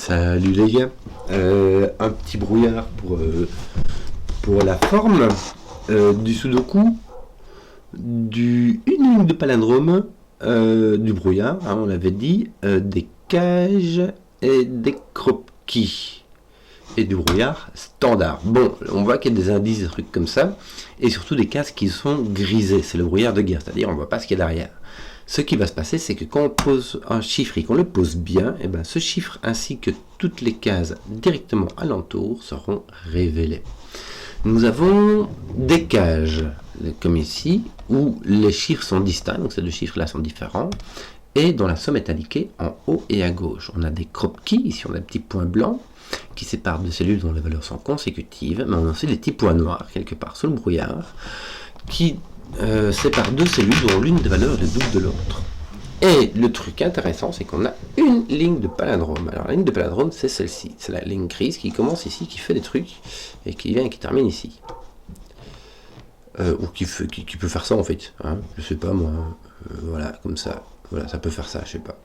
Salut les gars, un petit brouillard pour la forme, du sudoku, une ligne de palindrome, du brouillard, hein, on l'avait dit, des cages et des croquis et du brouillard standard. Bon, on voit qu'il y a des indices, des trucs comme ça, et surtout des cases qui sont grisées, c'est le brouillard de guerre, c'est-à-dire on ne voit pas ce qu'il y a derrière. Ce qui va se passer, c'est que quand on pose un chiffre et qu'on le pose bien, et ben ce chiffre ainsi que toutes les cases directement alentour seront révélées. Nous avons des cages, comme ici, où les chiffres sont distincts, donc ces deux chiffres-là sont différents, et dont la somme est indiquée en haut et à gauche. On a des croquis, ici on a des petits points blancs, qui séparent deux cellules dont les valeurs sont consécutives, mais on a aussi des petits points noirs, quelque part sous le brouillard, qui sépare deux cellules dont l'une des valeurs est le double de l'autre. Et le truc intéressant, c'est qu'on a une ligne de palindrome. Alors la ligne de palindrome, c'est celle-ci. C'est la ligne grise qui commence ici, qui fait des trucs, et qui vient et qui termine ici. Ou qui peut faire ça en fait. Hein, je sais pas moi. Voilà, comme ça. Voilà, ça peut faire ça, je sais pas.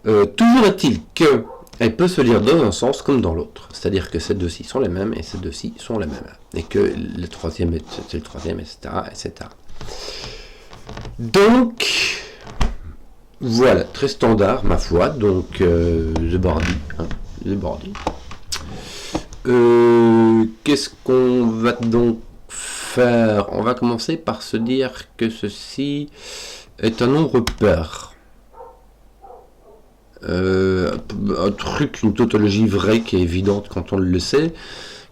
Toujours est-il que elle peut se lire dans un sens comme dans l'autre. C'est-à-dire que ces deux-ci sont les mêmes et ces deux-ci sont les mêmes. Et que le troisième c'est le troisième, etc., etc. Donc, voilà, très standard, ma foi. Donc, The Bordy. Hein, The Bordy. Qu'est-ce qu'on va donc faire? On va commencer par se dire que ceci est un nombre pair. Un truc, une tautologie vraie qui est évidente quand on le sait,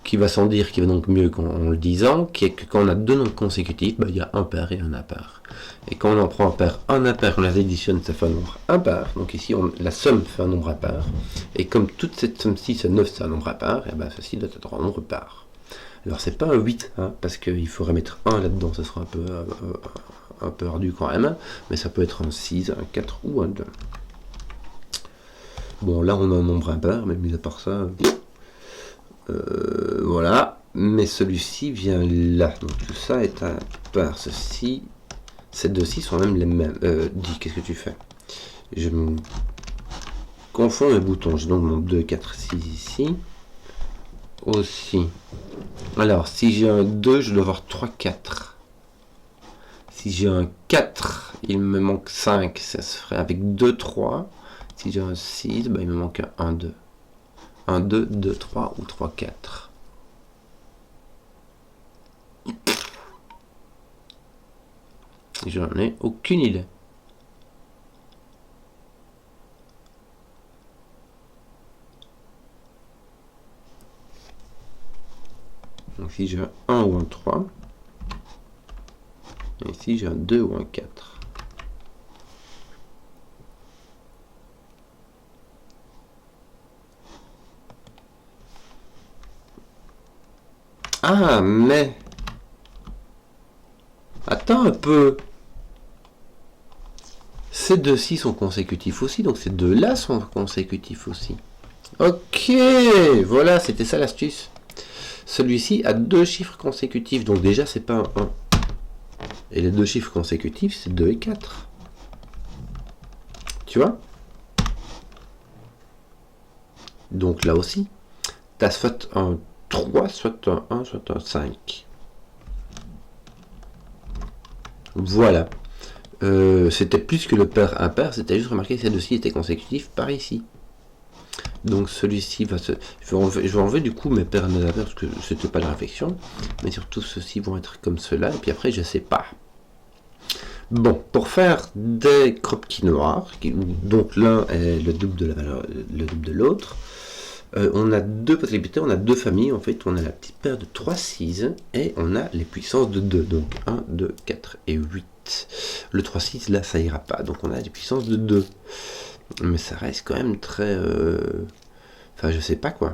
qui va sans dire, qui va donc mieux qu'en le disant, qui est que quand on a deux nombres consécutifs, il y a un pair et un impair. Et quand on en prend un impair, on les additionne, ça fait un nombre impair. Donc ici, la somme fait un nombre impair. Et comme toute cette somme-ci, ce 9, c'est un nombre impair, et ben ceci doit être un nombre pair. Alors c'est pas un 8, hein, parce qu'il faudrait mettre 1 là-dedans, ça sera un peu ardu quand même, mais ça peut être un 6, un 4 ou un 2. Bon, là, on a un nombre impair, mais mis à part ça, voilà. Mais celui-ci vient là. Donc, tout ça est impair. Ceci, ces deux-ci sont même les mêmes. Dis, qu'est-ce que tu fais? Je me confonds mes boutons. J'ai donc mon 2, 4, 6 ici. Aussi. Alors, si j'ai un 2, je dois avoir 3, 4. Si j'ai un 4, il me manque 5. Ça se ferait avec 2, 3. Si j'ai un 6, il me manque un 1, 2. 1, 2, 2, 3 ou 3, 4. J'en ai aucune idée. Donc ici j'ai un 1 ou un 3. Et ici j'ai un 2 ou un 4. Ah, mais... Attends un peu. Ces deux-ci sont consécutifs aussi, donc ces deux-là sont consécutifs aussi. Ok, voilà, c'était ça l'astuce. Celui-ci a deux chiffres consécutifs, donc déjà c'est pas un 1. Et les deux chiffres consécutifs, c'est 2 et 4. Tu vois? Donc là aussi, tu as soit un 3, soit un 1, soit un 5. Voilà. C'était plus que le pair impair, c'était juste remarquer que ces deux-ci étaient consécutifs par ici. Donc celui-ci va se... Je vais enlever du coup mes pairs et mes impairs parce que c'était pas la réflexion. Mais surtout ceux-ci vont être comme cela. Et puis après je sais pas. Bon, pour faire des croquis noirs, donc l'un est le double de la valeur, le double de l'autre, on a deux possibilités, on a deux familles, en fait, on a la petite paire de 3, 6, et on a les puissances de 2, donc 1, 2, 4 et 8. Le 3, 6, là, ça ira pas, donc on a des puissances de 2. Mais ça reste quand même très... Enfin, je sais pas quoi.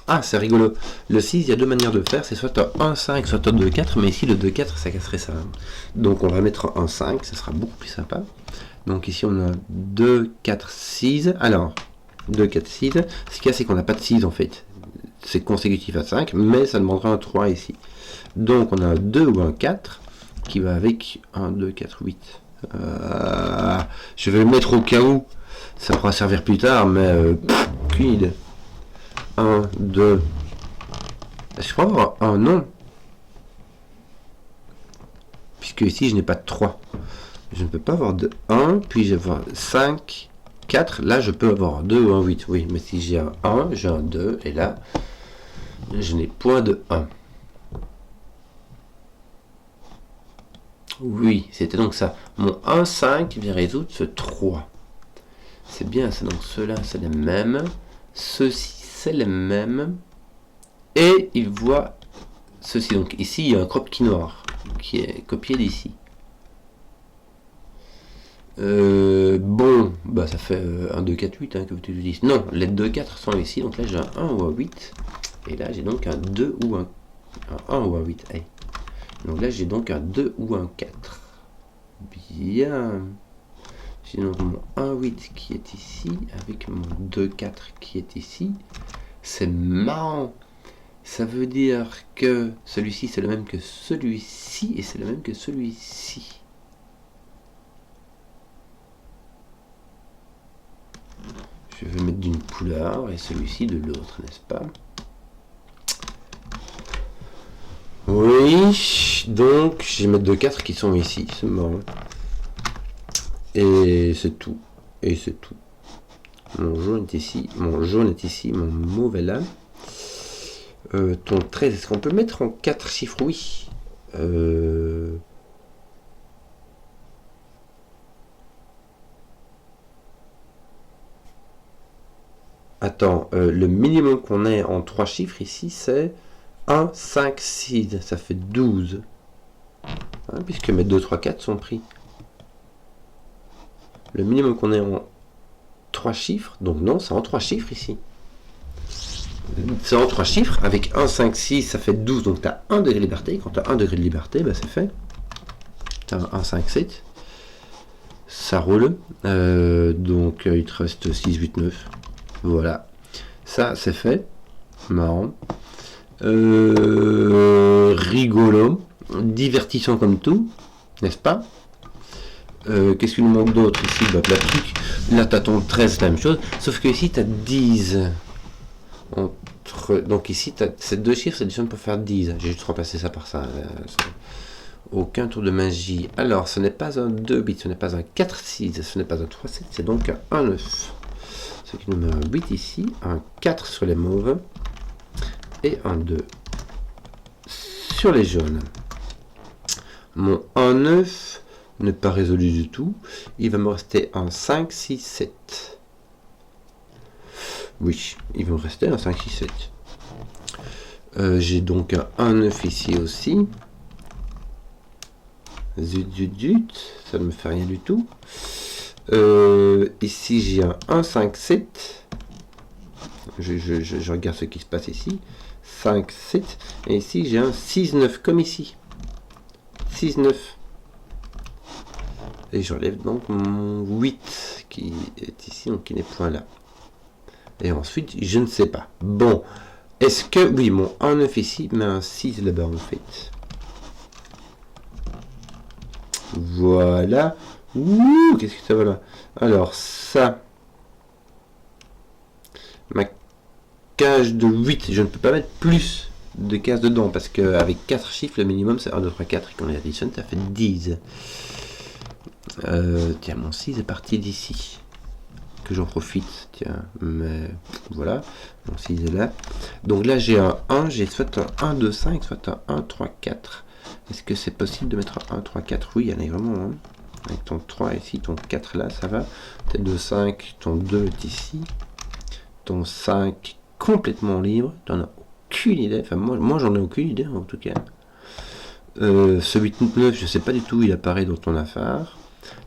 Ah, c'est rigolo. Le 6, il y a deux manières de faire, c'est soit un 1, 5, soit un 2, 4, mais ici, le 2, 4, ça casserait ça. Donc, on va mettre un 5, ça sera beaucoup plus sympa. Donc, ici, on a 2, 4, 6. Alors... 2, 4, 6. Ce qu'il y a, c'est qu'on n'a pas de 6 en fait. C'est consécutif à 5, mais ça demandera un 3 ici. Donc on a un 2 ou un 4 qui va avec 1, 2, 4, 8. Je vais le mettre au cas où. Ça pourra servir plus tard, mais aucune idée. 1, 2. Est-ce que je peux avoir un non? Puisque ici, je n'ai pas de 3. Je ne peux pas avoir de 1, puis je vais avoir 5, 4. Là, je peux avoir 2 ou un 8. Oui, mais si j'ai un 1, j'ai un 2. Et là, je n'ai point de 1. Oui, c'était donc ça. Mon 1, 5 vient résoudre ce 3. C'est bien, c'est donc ceux-là, c'est les mêmes. Ceux-ci, c'est les mêmes. Et il voit ceci. Donc ici, il y a un crop key noir qui est copié d'ici. Bon, bah ça fait 1, 2, 4, 8 hein, que tu utilises. Non, les 2, 4 sont ici. Donc là, j'ai un 1 ou un 8. Et là, j'ai donc un 2 ou un 1 ou un 8. Hey. Donc là, j'ai donc un 2 ou un 4. Bien. J'ai donc mon 1, 8 qui est ici, avec mon 2, 4 qui est ici. C'est marrant. Ça veut dire que celui-ci, c'est le même que celui-ci, et c'est le même que celui-ci. Je vais mettre d'une couleur, et celui-ci de l'autre, n'est-ce pas? Oui, donc je vais mettre 2, 4 qui sont ici, c'est marrant. Et c'est tout. Et c'est tout. Mon jaune est ici, mon mauve est là. Ton 13, est-ce qu'on peut mettre en 4 chiffres? Oui. Attends, le minimum qu'on ait en 3 chiffres ici, c'est 1, 5, 6. Ça fait 12. Hein, puisque mes 2, 3, 4 sont pris. Le minimum qu'on ait en 3 chiffres, donc non, c'est en 3 chiffres ici. C'est en 3 chiffres, avec 1, 5, 6, ça fait 12, donc tu as 1 degré de liberté. Quand tu as 1 degré de liberté, bah, c'est fait. Tu as 1, 5, 7. Ça roule. Donc il te reste 6, 8, 9. Voilà. Ça, c'est fait. Marrant. Rigolo. Divertissant comme tout. N'est-ce pas? Qu'est-ce qu'il nous manque d'autre ici? Bah, là, tu as ton 13, la même chose. Sauf que ici, tu as 10. Donc ici, tu as ces deux chiffres, c'est déjà pour faire 10. J'ai juste remplacé ça par ça. Aucun tour de magie. Alors, ce n'est pas un 2 bits, ce n'est pas un 4, 6, ce n'est pas un 3, 7, c'est donc un 9. Ce qui nous met un 8 ici, un 4 sur les mauves et un 2 sur les jaunes. Mon 1, 9 n'est pas résolu du tout. Il va me rester un 5, 6, 7. Oui, il va me rester un 5, 6, 7. J'ai donc un 1, 9 ici aussi. Zut, zut, zut, ça ne me fait rien du tout. Ici, j'ai un 1, 5, 7. Je regarde ce qui se passe ici. 5, 7. Et ici, j'ai un 6, 9, comme ici. 6, 9. Et j'enlève donc mon 8 qui est ici, donc qui n'est point là. Et ensuite, je ne sais pas. Bon, est-ce que... Oui, mon 1, 9 ici, mais un 6 là-bas, en fait. Voilà. Ouh, qu'est-ce que ça va là? Alors, ça... Ma cage de 8, je ne peux pas mettre plus de cases dedans, parce qu'avec 4 chiffres, le minimum, c'est 1, 2, 3, 4. Et quand on les additionne, ça fait 10. Tiens, mon 6 est parti d'ici. Que j'en profite, tiens, mais voilà, mon 6 est là. Donc là, j'ai un 1, j'ai soit un 1, 2, 5, soit un 1, 3, 4. Est-ce que c'est possible de mettre un 1, 3, 4? Oui, il y en a vraiment un. Avec ton 3 ici, ton 4 là, ça va. Tes 2, 5, ton 2 est ici. Ton 5 complètement libre. Tu n'en as aucune idée. Enfin, moi j'en ai aucune idée en tout cas. Ce 8, 9, je sais pas du tout, il apparaît dans ton affaire.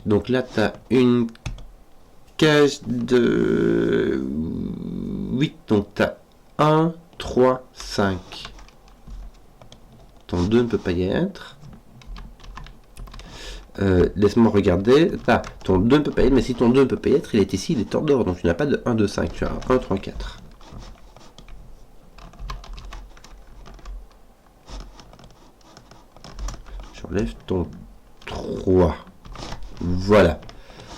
Donc là, tu as une cage de 8, donc tu as 1, 3, 5. Ton 2 ne peut pas y être. Laisse-moi regarder. Ah, ton 2 ne peut pas y être, mais si ton 2 ne peut pas y être, il est ici, il est hors d'ordre, donc tu n'as pas de 1, 2, 5, tu as 1, 3, 4. J'enlève ton 3. Voilà.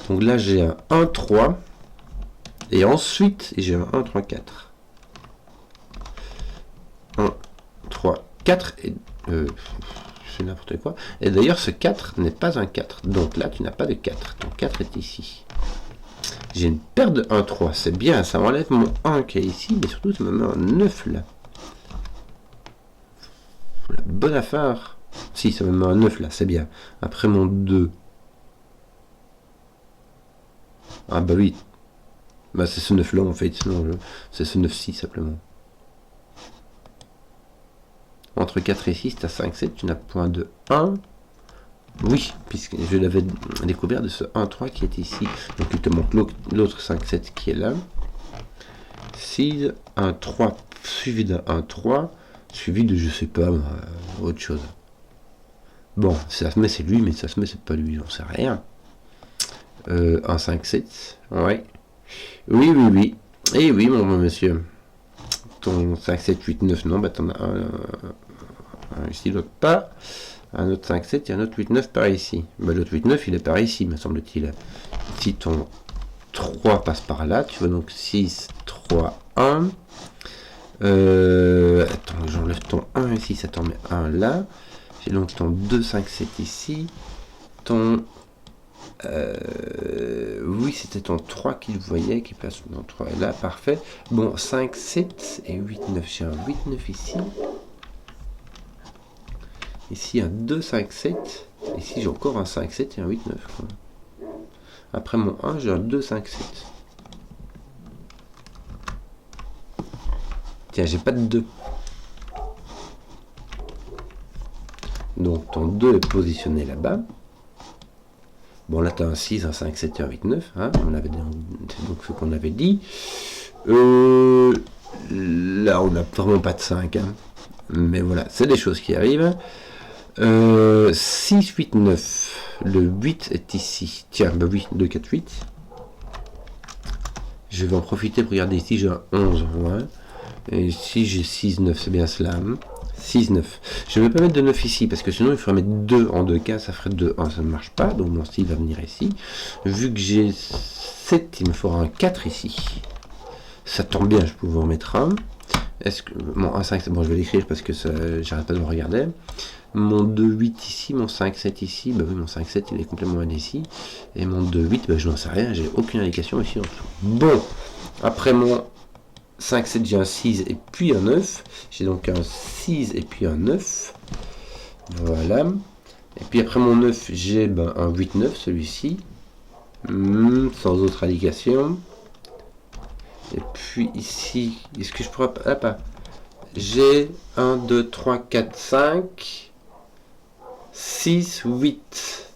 Donc là, j'ai un 1, 3. Et ensuite, j'ai un 1, 3, 4. 1, 3, 4. Et c'est n'importe quoi. Et d'ailleurs, ce 4 n'est pas un 4. Donc là, tu n'as pas de 4. Ton 4 est ici. J'ai une paire de 1, 3. C'est bien, ça m'enlève mon 1 qui est ici. Mais surtout, ça me met un 9 là. La bonne affaire. Si, ça me met un 9 là, c'est bien. Après mon 2. Ah bah oui. Bah c'est ce 9 là en fait. C'est ce 9-6 simplement. Entre 4 et 6, tu as 5, 7. Tu n'as point de 1. Oui, puisque je l'avais découvert de ce 1, 3 qui est ici. Donc il te montre l'autre 5, 7 qui est là. 6, 1, 3, suivi d'un 1, 3. Suivi de, je sais pas, autre chose. Bon, ça se met, c'est lui, mais ça se met, c'est pas lui, j'en sais rien. 1, 5, 7, ouais. Oui, oui, oui. Eh oui, mon monsieur. Ton 5, 7, 8, 9, non, bah t'en as un ici, l'autre pas. Un autre 5, 7 et un autre 8, 9 par ici. Bah, l'autre 8, 9, il est par ici, me semble-t-il. Si ton 3 passe par là, tu vois donc 6, 3, 1. Attends, j'enlève ton 1 ici, ça t'en met 1 là. J'ai donc ton 2, 5, 7 ici. Ton... oui, c'était ton 3 qu'il voyait, qui passe dans 3 est là, parfait. Bon, 5, 7 et 8, 9. J'ai un 8, 9 ici. Ici, un 2, 5, 7. Ici, j'ai encore un 5, 7 et un 8, 9. Quoi. Après mon 1, j'ai un 2, 5, 7. Tiens, j'ai pas de 2. Donc, ton 2 est positionné là-bas. Bon, là, tu as un 6, un 5, 7 et un 8, 9. Hein, c'est donc ce qu'on avait dit. Là, on n'a vraiment pas de 5. Hein. Mais voilà, c'est des choses qui arrivent. 6, 8, 9. Le 8 est ici. Tiens, bah oui, 2, 4, 8. Je vais en profiter pour regarder ici, j'ai un 11. Ouais. Et ici, j'ai 6, 9. C'est bien cela. 6, 9. Je ne vais pas mettre de 9 ici, parce que sinon, il faudrait mettre 2 en 2 cas. Ça ferait 2, 1. Ça ne marche pas. Donc, mon style va venir ici. Vu que j'ai 7, il me faudra un 4 ici. Ça tombe bien, je peux vous en mettre un. Est-ce que mon 1, 5, c'est bon, je vais l'écrire parce que j'arrête pas de me regarder. Mon 2, 8 ici, mon 5, 7 ici, bah oui, mon 5, 7 il est complètement indécis. Et mon 2, 8, bah je n'en sais rien, j'ai aucune indication ici en dessous. Bon, après mon 5, 7, j'ai un 6 et puis un 9. J'ai donc un 6 et puis un 9. Voilà. Et puis après mon 9, j'ai un 8, 9, celui-ci. Sans autre indication. Et puis ici, est-ce que je pourrais pas... J'ai 1, 2, 3, 4, 5... 6, 8.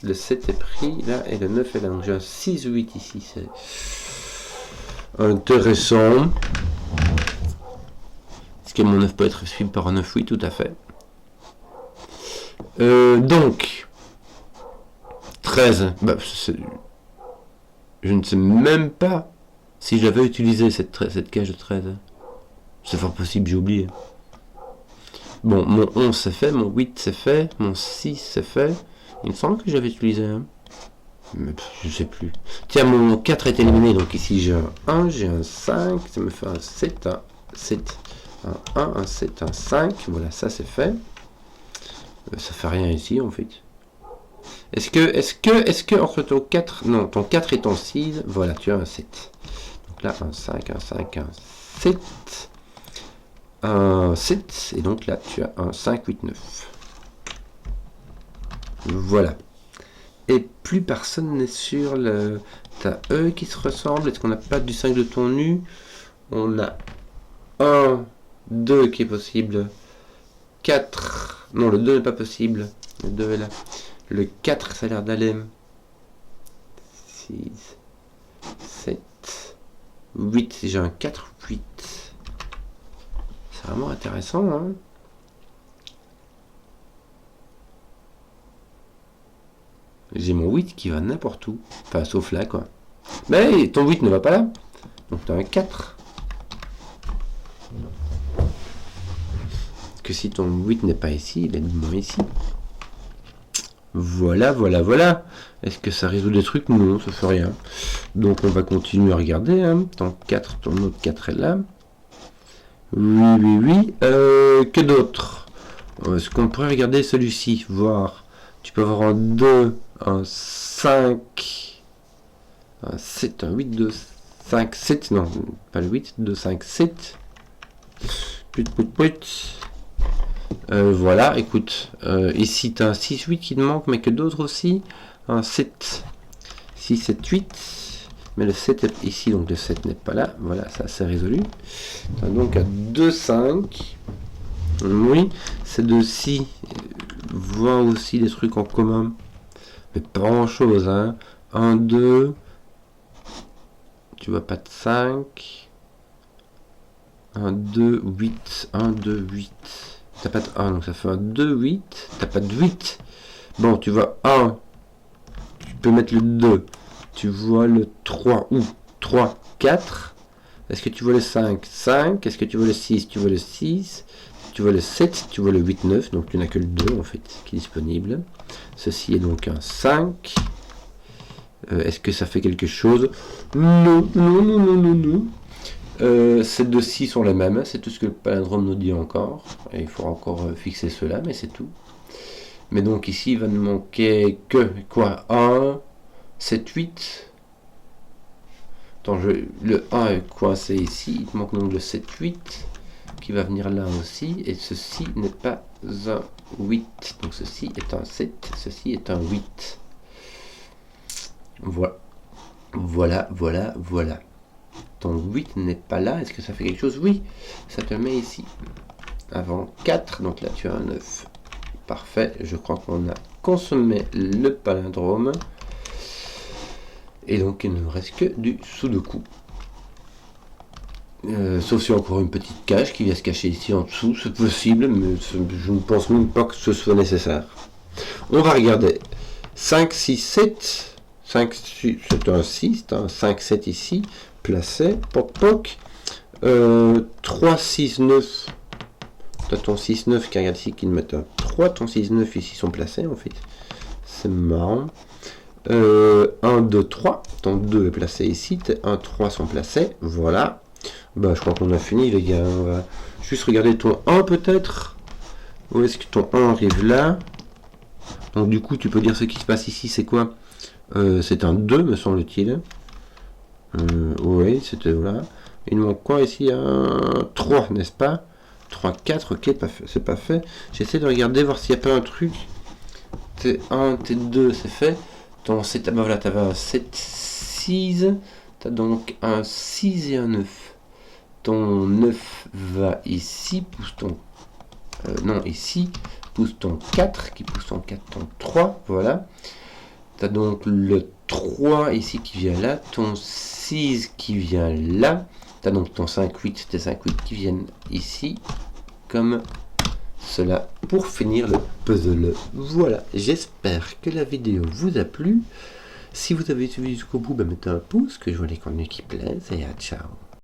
Le 7 est pris là et le 9 est là. Donc j'ai un 6, 8 ici. C'est intéressant. Est-ce que mon 9 peut être suivi par un 9, 8? Tout à fait. Donc 13. Bah, je ne sais même pas si j'avais utilisé cette cage de 13. C'est fort possible, j'ai oublié. Bon, mon 11 c'est fait, mon 8 c'est fait, mon 6 c'est fait. Il me semble que j'avais utilisé un. Mais je sais plus. Tiens, mon 4 est éliminé, donc ici j'ai un 1, j'ai un 5, ça me fait un 7, un 7, un 1, un 7, un 5. Voilà, ça c'est fait. Ça fait rien ici en fait. Est-ce que entre ton 4, non, ton 4 et ton 6, voilà, tu as un 7. Donc là, un 5, un 5, un 7. Un 7, et donc là tu as un 5, 8, 9. Voilà. Et plus personne n'est sur le... T'as E qui se ressemble. Est-ce qu'on n'a pas du 5 de ton nu? On a 1, 2 qui est possible. 4. Non, le 2 n'est pas possible. Le 2 est là. Le 4, ça a l'air d'aller. 6, 7, 8. J'ai un 4, 8. C'est vraiment intéressant, hein. J'ai mon 8 qui va n'importe où. Enfin, sauf là, quoi. Mais ton 8 ne va pas là. Donc, tu as un 4. Parce que si ton 8 n'est pas ici, il est moins ici. Voilà, voilà, voilà. Est-ce que ça résout des trucs? Non, ça fait rien. Donc on va continuer à regarder. Hein. Ton 4, ton autre 4 est là. Oui, oui, oui. Que d'autre? Est-ce qu'on pourrait regarder celui-ci? Voir. Tu peux avoir un 2, un 5, un 7, un 8, 2, 5, 7. Non, pas le 8, 2, 5, 7. Put, put, put. Voilà, écoute, ici tu as un 6, 8 qui te manque, mais que d'autres aussi. Un 7, 6, 7, 8. Mais le 7 est ici, donc le 7 n'est pas là. Voilà, ça c'est résolu. Donc à 2, 5. Oui, ces deux-ci voient aussi des trucs en commun. Mais pas grand chose, hein. 1, 2. Tu vois pas de 5. 1, 2, 8. 1, 2, 8. T'as pas de 1, donc ça fait un 2, 8. T'as pas de 8. Bon, tu vois 1. Tu peux mettre le 2. Tu vois le 3 ou 3, 4. Est-ce que tu vois le 5? 5. Est-ce que tu vois le 6? Tu vois le 6. Tu vois le 7. Tu vois le 8, 9. Donc tu n'as que le 2 en fait qui est disponible. Ceci est donc un 5. Est-ce que ça fait quelque chose? Non, non, non, non, non, non. Ces deux-ci sont les mêmes, c'est tout ce que le palindrome nous dit encore. Et il faut encore fixer cela, mais c'est tout. Mais donc ici, il va nous manquer que quoi? 1, 7, 8. Attends, le 1 est coincé ici. Il te manque donc le 7, 8 qui va venir là aussi. Et ceci n'est pas un 8. Donc ceci est un 7, ceci est un 8. Voilà. Voilà, voilà, voilà. Ton 8 n'est pas là. Est-ce que ça fait quelque chose? Oui, ça te met ici. Avant 4, donc là tu as un 9. Parfait, je crois qu'on a consommé le palindrome. Et donc il ne nous reste que du sudoku. Sauf si encore une petite cage qui vient se cacher ici en dessous, c'est possible, mais je ne pense même pas que ce soit nécessaire. On va regarder 5, 6, 7. 5, c'est un 6, c'est un 5, 7 ici, placé, poc poc. 3, 6, 9. Tu as ton 6, 9 qui regarde ici, qui me met un 3, ton 6, 9 ici sont placés en fait. C'est marrant. 1, 2, 3. Ton 2 est placé ici, tes 1, 3 sont placés. Voilà. Bah, je crois qu'on a fini les gars. On va juste regarder ton 1 peut-être. Où est-ce que ton 1 arrive là? Donc du coup, tu peux dire ce qui se passe ici, c'est quoi? C'est un 2 me semble-t-il. Oui, c'était voilà. Il manque quoi ici? Un 3, n'est-ce pas? 3, 4, ok, c'est pas fait. J'essaie de regarder, voir s'il n'y a pas un truc. T1, T2, c'est fait. Ton 7, bah voilà, t'avais un 7, 6. T'as donc un 6 et un 9. Ton 9 va ici, pousse ton... non, ici, pousse ton 4, qui pousse ton 4, ton 3, voilà. T'as donc le 3 ici qui vient là, ton 6 qui vient là. T'as donc ton 5, 8, tes 5, 8 qui viennent ici, comme cela, pour finir le puzzle. Voilà, j'espère que la vidéo vous a plu. Si vous avez suivi jusqu'au bout, mettez un pouce, que je vois les contenus qui plaisent, et à ciao.